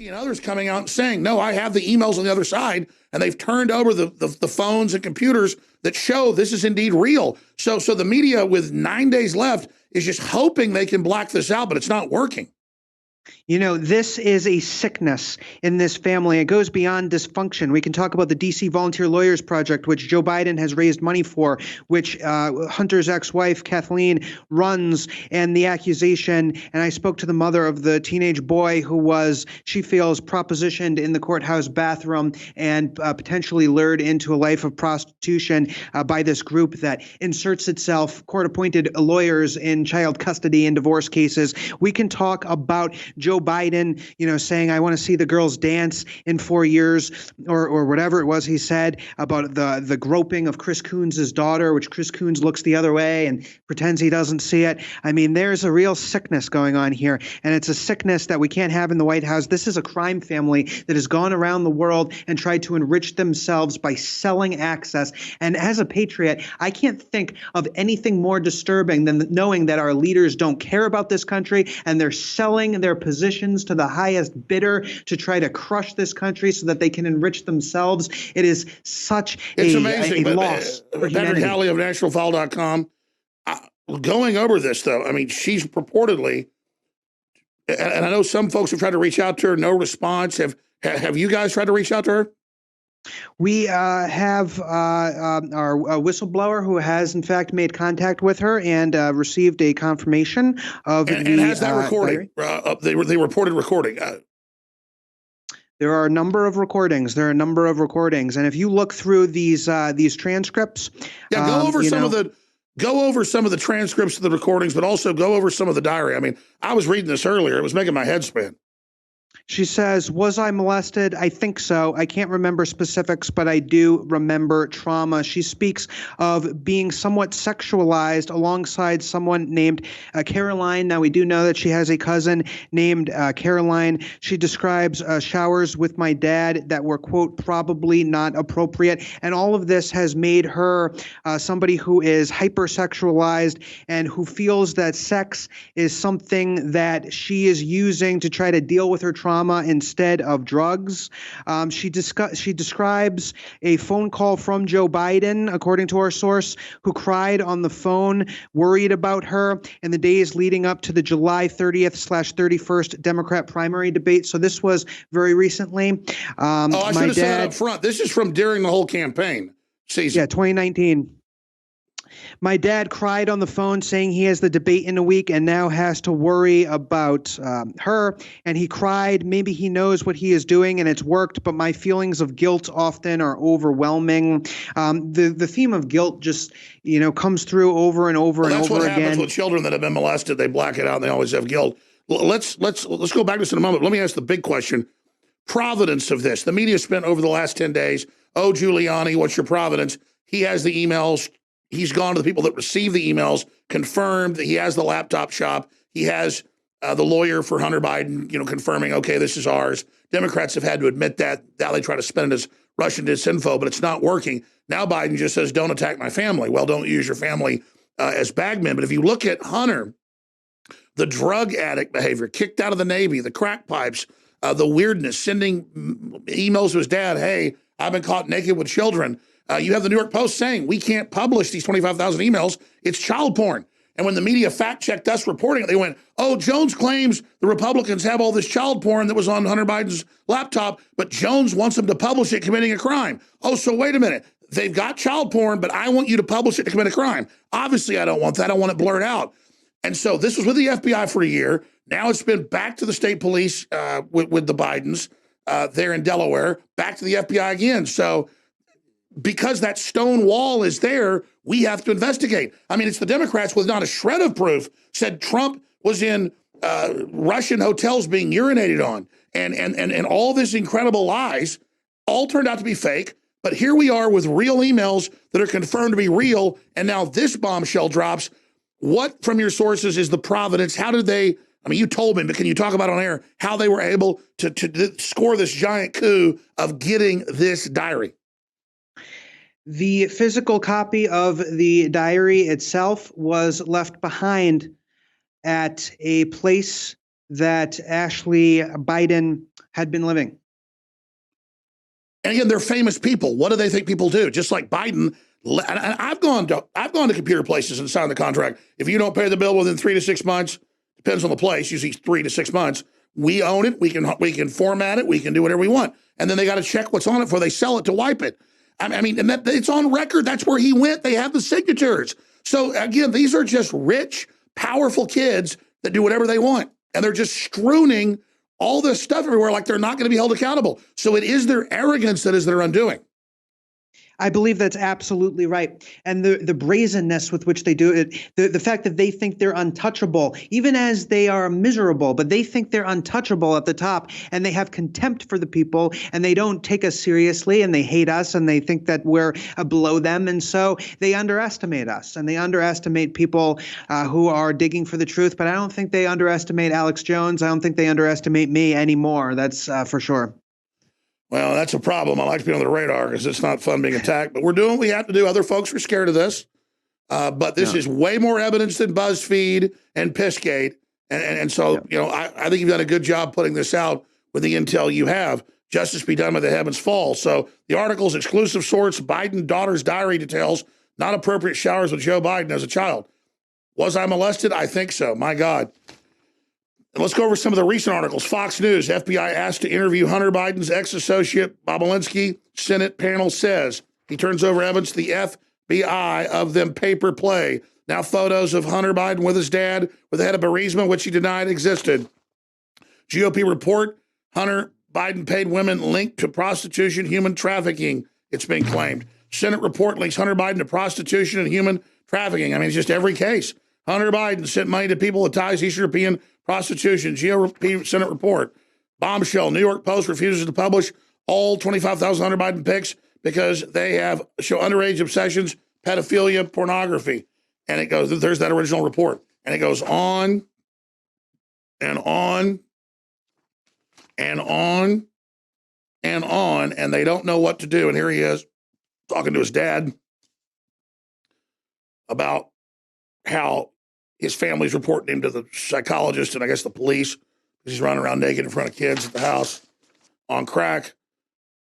and others coming out and saying, no, I have the emails on the other side, and they've turned over the phones and computers that show this is indeed real. So the media, with 9 days left, is just hoping they can black this out, but it's not working. You know, this is a sickness in this family. It goes beyond dysfunction. We can talk about the D.C. Volunteer Lawyers Project, which Joe Biden has raised money for, which Hunter's ex-wife, Kathleen, runs, and the accusation. And I spoke to the mother of the teenage boy who was, she feels, propositioned in the courthouse bathroom and potentially lured into a life of prostitution by this group that inserts itself, court-appointed lawyers in child custody and divorce cases. We can talk about Joe Biden, you know, saying, I want to see the girls dance in 4 years, or whatever it was he said about the groping of Chris Coons' daughter, which Chris Coons looks the other way and pretends he doesn't see it. I mean, there's a real sickness going on here, and it's a sickness that we can't have in the White House. This is a crime family that has gone around the world and tried to enrich themselves by selling access. And as a patriot, I can't think of anything more disturbing than knowing that our leaders don't care about this country and they're selling their positions to the highest bidder to try to crush this country so that they can enrich themselves. It is such a loss for humanity. Patrick Halley of NationalFile.com, going over this, though, I mean, she's purportedly, and I know some folks have tried to reach out to her, no response. Have you guys tried to reach out to her? We have our whistleblower who has, in fact, made contact with her and received a confirmation of and has that recording. They reported recording. There are a number of recordings. And if you look through these transcripts, go over some of the transcripts of the recordings, but also go over some of the diary. I mean, I was reading this earlier. It was making my head spin. She says, was I molested? I think so. I can't remember specifics, but I do remember trauma. She speaks of being somewhat sexualized alongside someone named Caroline. Now, we do know that she has a cousin named Caroline. She describes showers with my dad that were, quote, probably not appropriate. And all of this has made her somebody who is hypersexualized and who feels that sex is something that she is using to try to deal with her trauma instead of drugs. She describes a phone call from Joe Biden, according to our source, who cried on the phone, worried about her in the days leading up to the July 30th/31st Democrat primary debate. So this was very recently. I should have said that up front. This is from during the whole campaign season. Yeah, 2019. My dad cried on the phone saying he has the debate in a week and now has to worry about her. And he cried. Maybe he knows what he is doing and it's worked, but my feelings of guilt often are overwhelming. The theme of guilt just, comes through over and over and over again. That's what happens with children that have been molested. They black it out and they always have guilt. Let's go back to this in a moment. Let me ask the big question. Providence of this. The media spent over the last 10 days. Oh, Giuliani, what's your providence? He has the emails. He's gone to the people that receive the emails, confirmed that he has the laptop shop. He has the lawyer for Hunter Biden, confirming, okay, this is ours. Democrats have had to admit that. Now they try to spin it as Russian disinfo, but it's not working. Now Biden just says, don't attack my family. Well, don't use your family as bagmen. But if you look at Hunter, the drug addict behavior, kicked out of the Navy, the crack pipes, the weirdness, sending emails to his dad, hey, I've been caught naked with children. You have the New York Post saying we can't publish these 25,000 emails. It's child porn. And when the media fact-checked us reporting it, they went, oh, Jones claims the Republicans have all this child porn that was on Hunter Biden's laptop, but Jones wants them to publish it committing a crime. Oh, so wait a minute. They've got child porn, but I want you to publish it to commit a crime. Obviously, I don't want that. I want it blurred out. And so this was with the FBI for a year. Now it's been back to the state police with the Bidens there in Delaware, back to the FBI again. So because that stone wall is there, we have to investigate. I mean, it's the Democrats with not a shred of proof said Trump was in Russian hotels being urinated on, and all this incredible lies all turned out to be fake. But here we are with real emails that are confirmed to be real, and now this bombshell drops. What from your sources is the providence? How did they? I mean, you told me, but can you talk about on air how they were able to score this giant coup of getting this diary? The physical copy of the diary itself was left behind at a place that Ashley Biden had been living. And again, they're famous people. What do they think people do? Just like Biden, and I've gone to computer places and signed the contract. If you don't pay the bill within 3 to 6 months, depends on the place, usually 3 to 6 months, we own it. We can format it. We can do whatever we want. And then they got to check what's on it before they sell it to wipe it. I mean, and it's on record. That's where he went. They have the signatures. So again, these are just rich, powerful kids that do whatever they want. And they're just strooning all this stuff everywhere like they're not going to be held accountable. So it is their arrogance that is their undoing. I believe that's absolutely right. And the brazenness with which they do it, the fact that they think they're untouchable, even as they are miserable, but they think they're untouchable at the top, and they have contempt for the people, and they don't take us seriously, and they hate us, and they think that we're below them. And so they underestimate us, and they underestimate people who are digging for the truth. But I don't think they underestimate Alex Jones. I don't think they underestimate me anymore. That's for sure. Well, that's a problem. I like to be on the radar because it's not fun being attacked. But we're doing what we have to do. Other folks are scared of this. But this is way more evidence than BuzzFeed and Pissgate. And so, you know, I think you've done a good job putting this out with the intel you have. Justice be done by the heavens fall. So the article's exclusive source, Biden daughter's diary details, not appropriate showers with Joe Biden as a child. Was I molested? I think so. My God. And let's go over some of the recent articles. Fox News, FBI asked to interview Hunter Biden's ex-associate, Bobulinski. Senate panel says he turns over evidence to the FBI of them paper play. Now photos of Hunter Biden with his dad with the head of Burisma, which he denied existed. GOP report, Hunter Biden paid women linked to prostitution, human trafficking, it's been claimed. Senate report links Hunter Biden to prostitution and human trafficking. I mean, it's just every case. Hunter Biden sent money to people with ties to Eastern European prostitution, GOP Senate report. Bombshell, New York Post refuses to publish all 25,000 Hunter Biden pics because they show underage obsessions, pedophilia, pornography. And it goes, there's that original report. And it goes on and on and on and on, and they don't know what to do. And here he is talking to his dad about how his family's reporting him to the psychologist and I guess the police because he's running around naked in front of kids at the house on crack.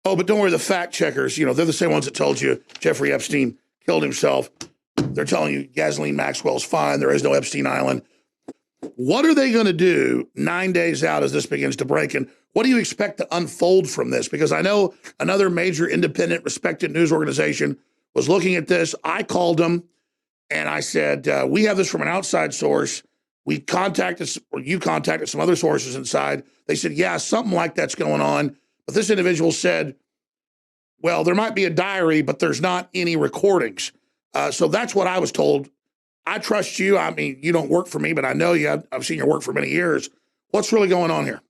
Oh, but don't worry, the fact checkers, you know, they're the same ones that told you Jeffrey Epstein killed himself. They're telling you Ghislaine Maxwell's fine. There is no Epstein Island. What are they going to do 9 days out as this begins to break? And what do you expect to unfold from this? Because I know another major independent respected news organization was looking at this. I called them. And I said, we have this from an outside source. We contacted, or you contacted some other sources inside. They said, yeah, something like that's going on. But this individual said, well, there might be a diary, but there's not any recordings. So that's what I was told. I trust you. I mean, you don't work for me, but I know you. I've seen your work for many years. What's really going on here?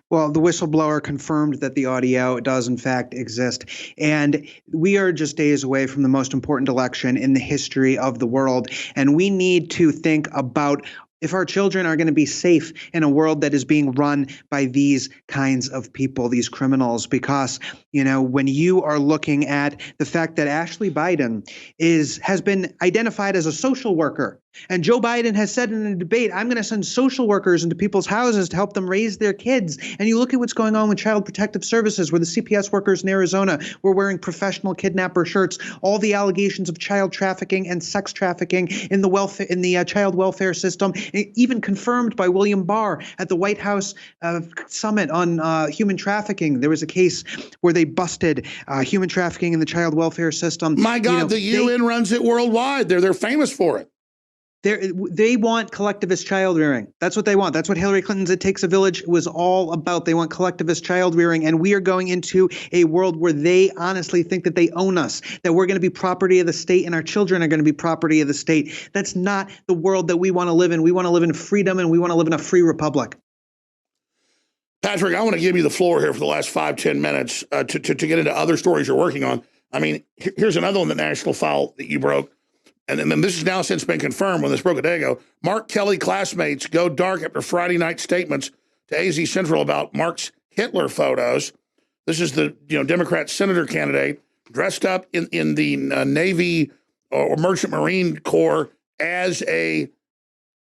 Well, the whistleblower confirmed that the audio does, in fact, exist. And we are just days away from the most important election in the history of the world. And we need to think about if our children are going to be safe in a world that is being run by these kinds of people, these criminals, because, you know, when you are looking at the fact that Ashley Biden has been identified as a social worker, and Joe Biden has said in a debate, I'm going to send social workers into people's houses to help them raise their kids. And you look at what's going on with Child Protective Services, where the CPS workers in Arizona were wearing professional kidnapper shirts, all the allegations of child trafficking and sex trafficking in the child welfare system, even confirmed by William Barr at the White House summit on human trafficking. There was a case where they busted human trafficking in the child welfare system. My God, you know, the UN runs it worldwide. They're famous for it. They want collectivist child rearing. That's what they want. That's what Hillary Clinton's It Takes a Village was all about. They want collectivist child rearing. And we are going into a world where they honestly think that they own us, that we're going to be property of the state and our children are going to be property of the state. That's not the world that we want to live in. We want to live in freedom and we want to live in a free republic. Patrick, I want to give you the floor here for the last 5-10 minutes to get into other stories you're working on. I mean, here's another one, the national file that you broke. And then this has now since been confirmed when this broke a day ago. Mark Kelly classmates go dark after Friday night statements to AZ Central about Mark's Hitler photos. This is the Democrat senator candidate dressed up in the Navy or Merchant Marine Corps as a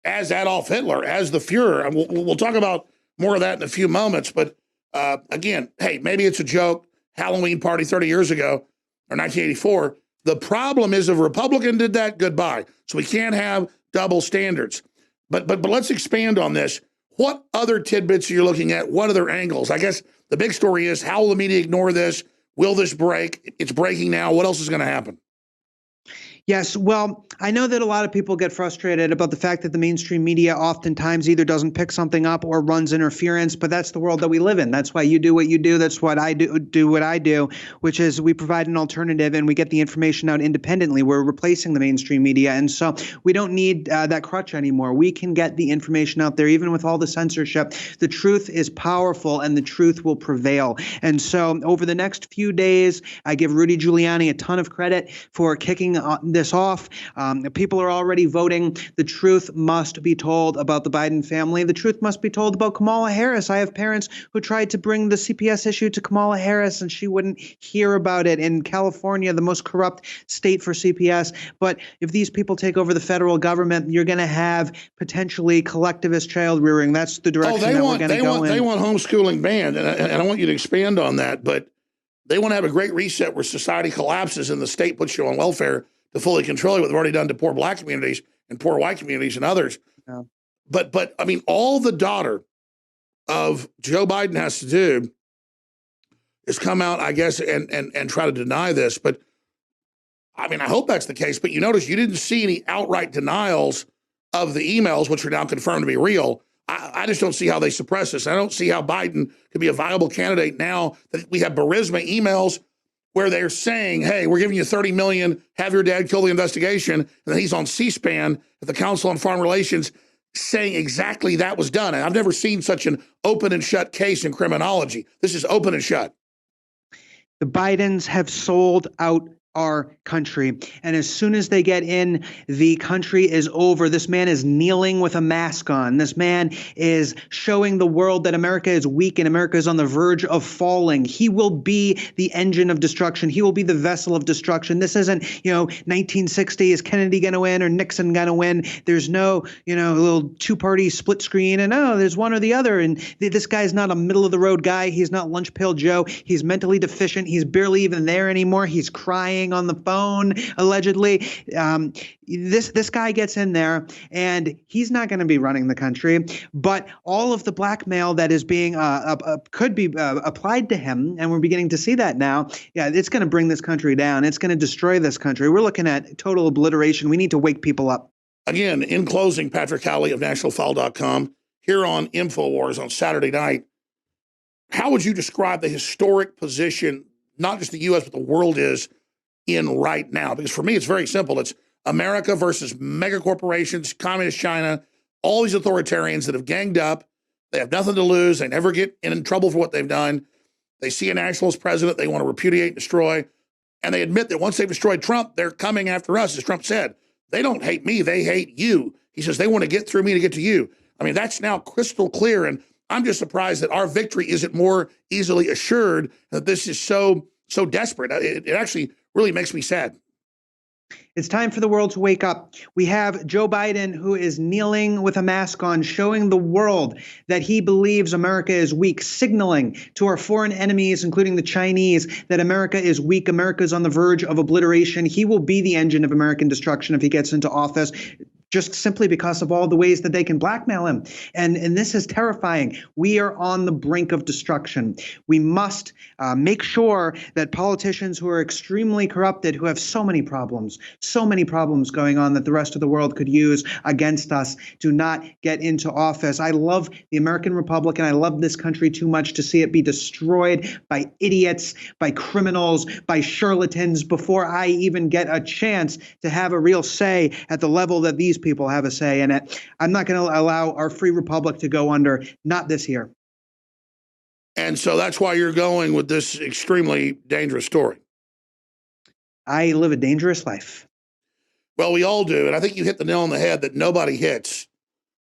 as Adolf Hitler, as the Fuhrer. And we'll talk about more of that in a few moments. But again, hey, maybe it's a joke. Halloween party 30 years ago, or 1984. The problem is if a Republican did that, goodbye. So we can't have double standards. But let's expand on this. What other tidbits are you looking at? What other angles? I guess the big story is, how will the media ignore this? Will this break? It's breaking now. What else is going to happen? Yes, well, I know that a lot of people get frustrated about the fact that the mainstream media oftentimes either doesn't pick something up or runs interference, but that's the world that we live in. That's why you do what you do. That's what I do what I do, which is we provide an alternative and we get the information out independently. We're replacing the mainstream media, and so we don't need that crutch anymore. We can get the information out there, even with all the censorship. The truth is powerful, and the truth will prevail. And so over the next few days, I give Rudy Giuliani a ton of credit for kicking this off. People are already voting. The truth must be told about the Biden family. The truth must be told about Kamala Harris. I have parents who tried to bring the CPS issue to Kamala Harris, and she wouldn't hear about it. In California, the most corrupt state for CPS. But if these people take over the federal government, you're going to have potentially collectivist child rearing. That's the direction that we're going to go in. They want homeschooling banned, and I want you to expand on that. But they want to have a great reset where society collapses and the state puts you on welfare to fully control what they've already done to poor black communities and poor white communities and others. Yeah. But I mean, all the daughter of Joe Biden has to do is come out, I guess, and try to deny this. But I mean, I hope that's the case. But you notice you didn't see any outright denials of the emails, which are now confirmed to be real. I just don't see how they suppress this. I don't see how Biden could be a viable candidate now that we have Burisma emails where they're saying, hey, we're giving you $30 million, have your dad kill the investigation. And then he's on C-SPAN at the Council on Foreign Relations saying exactly that was done. And I've never seen such an open and shut case in criminology. This is open and shut. The Bidens have sold out our country. And as soon as they get in, the country is over. This man is kneeling with a mask on. This man is showing the world that America is weak and America is on the verge of falling. He will be the engine of destruction. He will be the vessel of destruction. This isn't, 1960, is Kennedy going to win or Nixon going to win? There's no, little two-party split screen and, there's one or the other. And this guy's not a middle-of-the-road guy. He's not Lunch Pail Joe. He's mentally deficient. He's barely even there anymore. He's crying on the phone, allegedly. This guy gets in there, and he's not going to be running the country. But all of the blackmail that is being could be applied to him, and we're beginning to see that now. Yeah, it's going to bring this country down. It's going to destroy this country. We're looking at total obliteration. We need to wake people up. Again, in closing, Patrick Howley of NationalFile.com here on InfoWars on Saturday night. How would you describe the historic position, not just the U.S., but the world is in right now? Because for me, it's very simple. It's America versus mega corporations, communist China, all these authoritarians that have ganged up. They have nothing to lose. They never get in trouble for what they've done. They see a nationalist president they want to repudiate and destroy. And they admit that once they've destroyed Trump, they're coming after us. As Trump said, they don't hate me. They hate you. He says they want to get through me to get to you. I mean, that's now crystal clear. And I'm just surprised that our victory isn't more easily assured, that this is so desperate. It actually really makes me sad. It's time for the world to wake up. We have Joe Biden, who is kneeling with a mask on, showing the world that he believes America is weak, signaling to our foreign enemies, including the Chinese, that America is weak. America is on the verge of obliteration. He will be the engine of American destruction if he gets into office, just simply because of all the ways that they can blackmail him. And this is terrifying. We are on the brink of destruction. We must make sure that politicians who are extremely corrupted, who have so many problems going on that the rest of the world could use against us, do not get into office. I love the American Republic, and I love this country too much to see it be destroyed by idiots, by criminals, by charlatans before I even get a chance to have a real say at the level that these people have a say in it. I'm not going to allow our free republic to go under, not this year. And so that's why you're going with this extremely dangerous story. I live a dangerous life. Well, we all do. And I think you hit the nail on the head that nobody hits.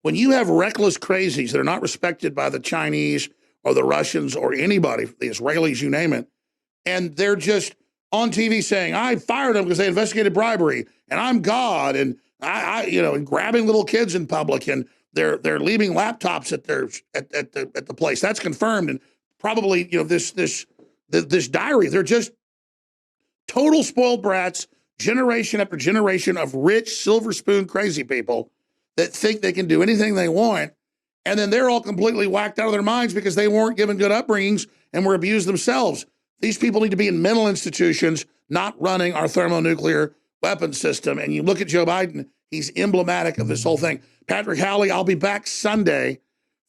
When you have reckless crazies that are not respected by the Chinese or the Russians or anybody, the Israelis, you name it, and they're just on TV saying, I fired them because they investigated bribery, and I'm God, and And grabbing little kids in public, and they're leaving laptops at the place. That's confirmed, and probably this diary. They're just total spoiled brats, generation after generation of rich silver spoon crazy people that think they can do anything they want, and then they're all completely whacked out of their minds because they weren't given good upbringings and were abused themselves. These people need to be in mental institutions, not running our thermonuclear weapon system. And you look at Joe Biden, he's emblematic of this whole thing. Patrick Howley, I'll be back Sunday,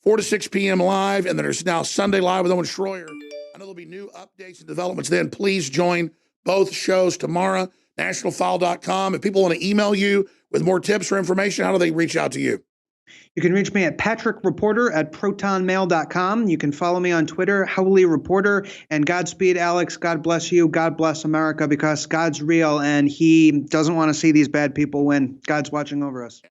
4 to 6 p.m. live, and then there's now Sunday Live with Owen Schroyer. I know there'll be new updates and developments then. Please join both shows tomorrow, nationalfile.com. If people want to email you with more tips or information, how do they reach out to you? You can reach me at patrickreporter@protonmail.com. You can follow me on Twitter, Howley Reporter. And Godspeed, Alex. God bless you. God bless America, because God's real and he doesn't want to see these bad people win. God's watching over us.